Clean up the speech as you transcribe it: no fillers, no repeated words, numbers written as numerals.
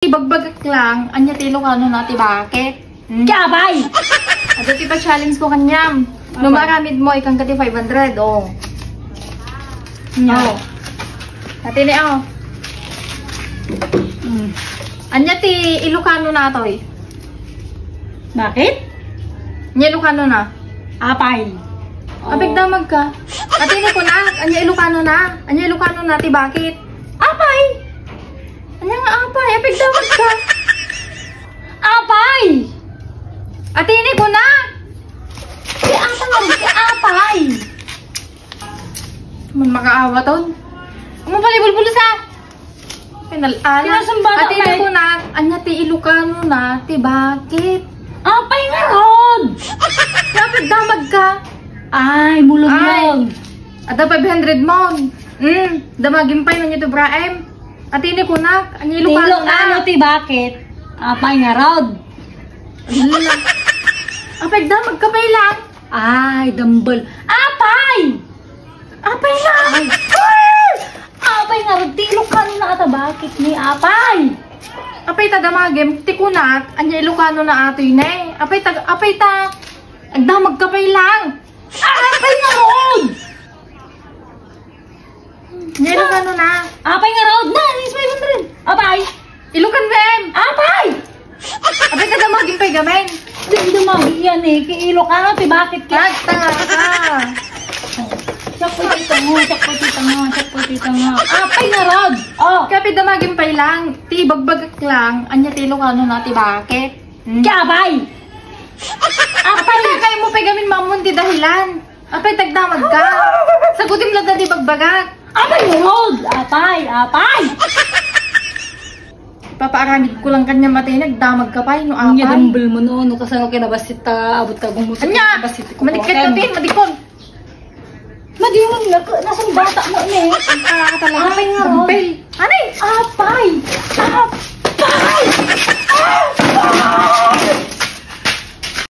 Bagbagak lang, anya tilo ka no nati bakit? Kabay! Ato ti pa-challenge ko kanyam. Numaramid mo, ikang kati 500, oh. Nya. Oh. Ati ni, oh. Anya ti Ilocano na to, eh. Bakit? Anya Ilocano na. Apay. Abig damag ka. Ati ni ko na, anya Ilocano na. Anya Ilocano na, ti bakit? Apay! Anya nga apay, abig damag ka. Apay! Ati ni ko na. Si apay! Si apay! Man makaawa ton. Amo palibulbul sa. Pinalala. Pinasambata Ati ni ko na, anya ti Ilocano na, ti bakit? Apay nga ron! Dapat damag ka. Ay, mulong-mulong. Ada 500 mo. Damagin pa yun ito, Braem. At ini ko na, ang Ilocano Ano na. ti bakit? Apay nga ron. Apay, damag ka pa lang. Ay, dambal. Apay! Apay na. Ay! Apay nga ron. Tilok ka na ata. Bakit ni apay? Apay ta damagin, ti ko na, ang Ilocano na ato yun eh. Apay ta, ang damag ka pa lang. Apay nga ron! Ang Ilocano na. Apay nga ron. Na, is 500. Apay! Ilocan Bem. Apay! Apay ta damagin pa gamen. Hindi dumagi yan eh. Kiilo ka na. Bakit ka? Tanga ka. Sak po tita mo. Sak po tita mo. Sak po tita mo. Apay nga ron! Oh! Kapit damagin pa lang, ti bagbagak lang, anya ti Ilocano na, ti bakit? Kabay! Apay na kayo mo pegamin mamon ti dahilan. Apay tagdamag ka. Sagutin lang di bagbagak. Apay nga ron! Apay! Apay! Papaaramid ko lang kanya matay nagdamag ka pa no Ang apay. dumble mo no. No kasano kinabasit ta. Abot ka gumusok. Anya, manikit ka din, madikon. Madiwan na. Nasaan bata mo eh. Talaga. Apay nga ron. Apay. Anay? Apay!